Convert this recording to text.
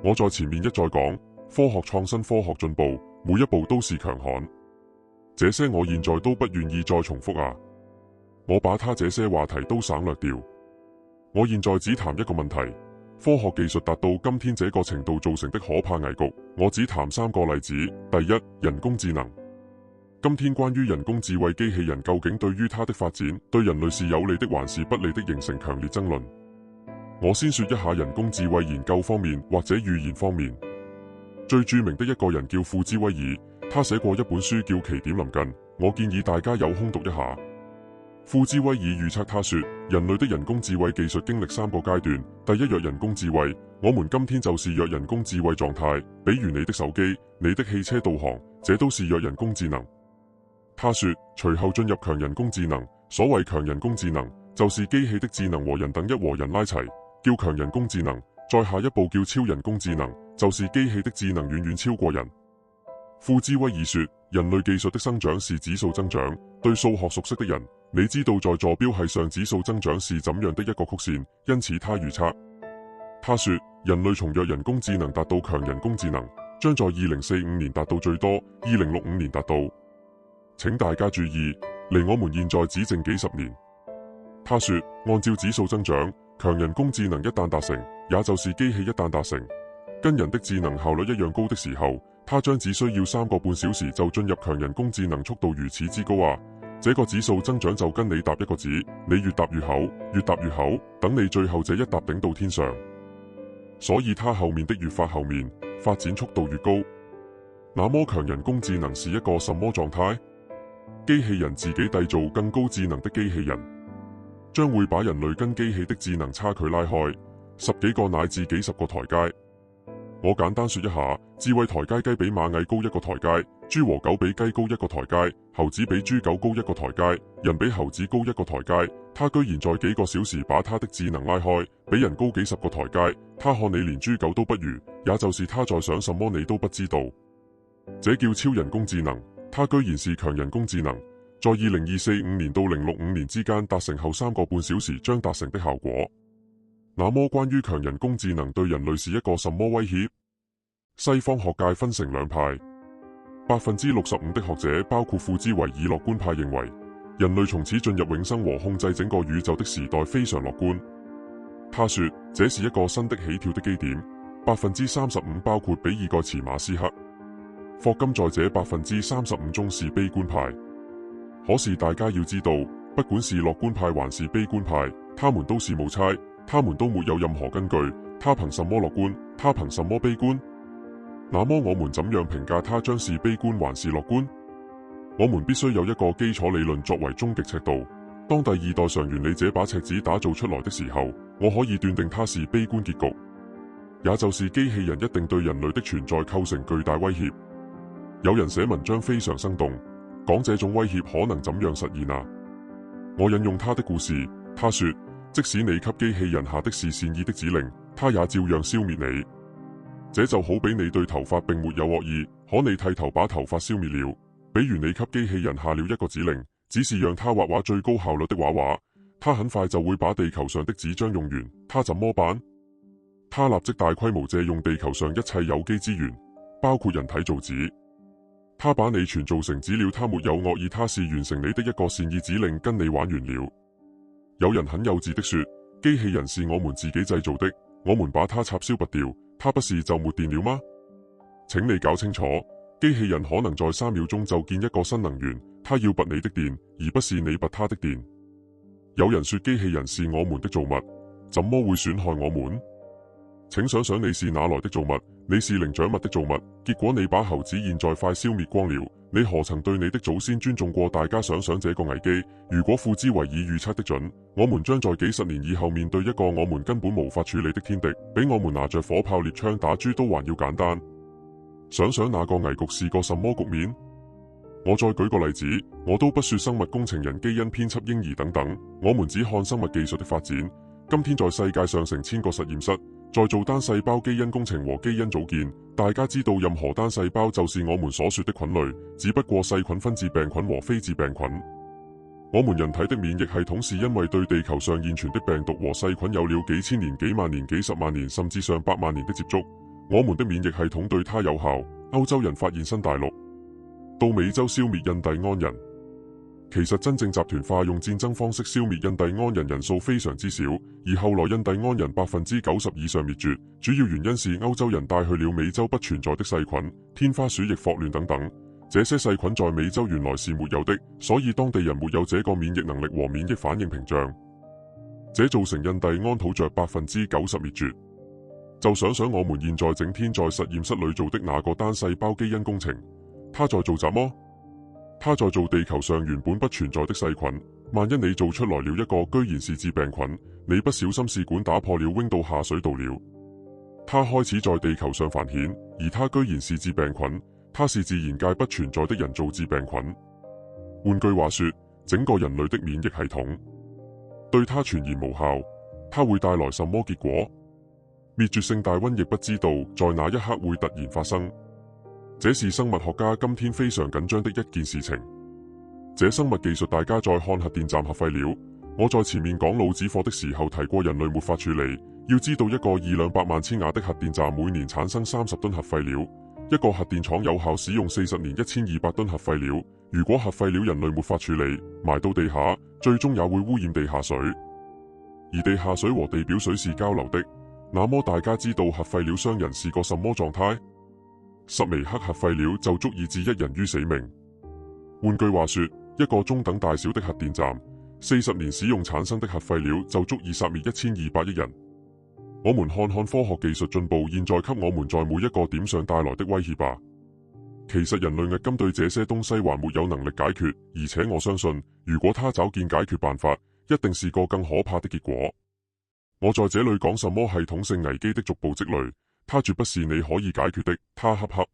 我在前面一再講，科學創新、科學進步，每一步都是強悍。這些我現在都不願意再重複啊！我把他這些話題都省略掉。我現在只談一個問題：科學技術達到今天這個程度造成的可怕危局。我只談3個例子。第一，人工智能。今天關於人工智慧機器人究竟對於它的發展，對人類是有利的還是不利的，形成強烈爭論。我先說一下人工智慧研究方面或者預言方面。最著名的一個人叫庫茲威爾，他寫過一本書叫《奇點臨近》，我建議大家有空讀一下。庫茲威爾預測，他說人類的人工智慧技術經歷3個階段。第一，弱人工智慧，我們今天就是弱人工智慧狀態，比如你的手機、你的汽車導航，這都是弱人工智能。他說隨後進入強人工智能，所謂強人工智能就是機器的智能和人等一和人拉齊，叫強人工智能。再下一步叫超人工智能，就是機器的智能遠遠超過人。庫茲威爾說人類技術的生長是指數增長，對數學熟悉的人，你知道在坐標系上指數增長是怎樣的一個曲線，因此他預測，他說人類從弱人工智能達到強人工智能，將在2045年達到最多，2065年達到。請大家注意，離我們現在只剩幾十年。他說按照指數增長，強人工智能一旦達成，也就是機器一旦達成，跟人的智能效率一樣高的時候，它將只需要3個半小時就進入強人工智能，速度如此之高啊！這個指數增長就跟你搭一個紙，你越搭越厚，越搭越厚，等你最後這一搭頂到天上。所以它後面的越發後面，發展速度越高。那麼強人工智能是一個什麼狀態？機器人自己締造更高智能的機器人，將會把人類跟機器的智能差距拉開10幾個乃至幾十個台階。我簡單說一下，智慧台階雞比螞蟻高一個台階，豬和狗比雞高一個台階，猴子比豬狗高一個台階，人比猴子高一個台階。他居然在幾個小時把他的智能拉開，比人高幾十個台階。他看你連豬狗都不如，也就是他在想什麼你都不知道。這叫超人工智能。他居然是強人工智能，在2045年到2065年之間達成後3個半小時將達成的效果。那麼關於強人工智能對人類是一個什麼威脅？西方學界分成兩派，65%的學者包括庫茲維爾樂觀派認為，人類從此進入永生和控制整個宇宙的時代非常樂觀。他說這是一個新的起跳的基點。35%包括比爾蓋茨、馬斯克。霍金在這35%中是悲觀派，可是大家要知道，不管是樂觀派還是悲觀派，他們都是無猜，他們都沒有任何根據。他憑什麼樂觀？他憑什麼悲觀？那麼我們怎樣評價他將是悲觀還是樂觀？我們必須有一個基礎理論作為終極尺度。當第二代常原理這把尺子打造出來的時候，我可以斷定它是悲觀結局，也就是機器人一定對人類的存在構成巨大威脅。有人寫文章非常生動，講這種威脅可能怎樣實現啊？我引用他的故事，他說，即使你給機器人下的是善意的指令，他也照樣消滅你。這就好比你對頭髮並沒有惡意，可你剃頭把頭髮消滅了。比如你給機器人下了一個指令，只是讓他畫畫最高效率的畫畫，他很快就會把地球上的紙張用完，他怎麼辦？他立即大規模借用地球上一切有機資源，包括人體造紙。他把你全做成紙了，他沒有惡意，他是完成你的一個善意指令，跟你玩完了。有人很幼稚的說，機器人是我們自己製造的，我們把它插銷拔掉，它不是就沒電了嗎？請你搞清楚，機器人可能在3秒鐘就建一個新能源，它要拔你的電，而不是你拔它的電。有人說機器人是我們的造物，怎麼會損害我們？請想想你是哪來的造物？你是靈長物的造物，結果你把猴子現在快消滅光了，你何曾對你的祖先尊重過？大家想想這個危機，如果庫茲維爾預測的準，我們將在幾十年以後面對一個我們根本無法處理的天敵，比我們拿着火炮獵槍打豬都還要簡單。想想那個危局是個什麼局面？我再舉個例子，我都不說生物工程人、基因編輯、嬰兒等等，我們只看生物技術的發展。今天在世界上成千個實驗室在做單細胞基因工程和基因組建，大家知道任何單細胞就是我們所說的菌類，只不過細菌分致病菌和非致病菌。我們人體的免疫系統是因為對地球上現存的病毒和細菌有了幾千年、幾萬年、幾十萬年甚至上百萬年的接觸，我們的免疫系統對它有效。歐洲人發現新大陸，到美洲消滅印第安人。其實真正集團化用戰爭方式消滅印第安人人數非常之少，而後來印第安人90%以上滅絕，主要原因是歐洲人帶去了美洲不存在的細菌，天花、鼠疫、霍亂等等。這些細菌在美洲原來是沒有的，所以當地人沒有這個免疫能力和免疫反應屏障，這造成印第安土著90%滅絕。就想想我們現在整天在實驗室裏做的那個單細胞基因工程，他在做什麼？他在做地球上原本不存在的細菌。萬一你做出來了一個居然是致病菌，你不小心試管打破了扔到下水道了，他開始在地球上繁衍，而他居然是致病菌，他是自然界不存在的人造致病菌。換句話說，整個人類的免疫系統對他全然無效，他會帶來什麼結果？滅絕性大瘟疫不知道在哪一刻會突然發生，這是生物學家今天非常緊張的一件事情。這生物技術大家在看核電站核廢料，我在前面講老子課的時候提過人類沒法處理。要知道一個200-200萬千瓦的核電站每年產生30噸核廢料，一個核電廠有效使用40年1200噸核廢料。如果核廢料人類沒法處理，埋到地下，最終也會污染地下水，而地下水和地表水是交流的。那麼大家知道核廢料傷人是個什麼狀態？10微克核廢料就足以置一人於死命。換句話說，一個中等大小的核電站，40年使用產生的核廢料就足以殺滅1200億人。我們看看科學技術進步現在給我們在每一個點上帶來的威脅吧。其實人類至今對這些東西還沒有能力解決，而且我相信，如果他找見解決辦法，一定是個更可怕的結果。我在這裏講什麼系統性危機的逐步積累，它絕不是你可以解決的。他恰恰。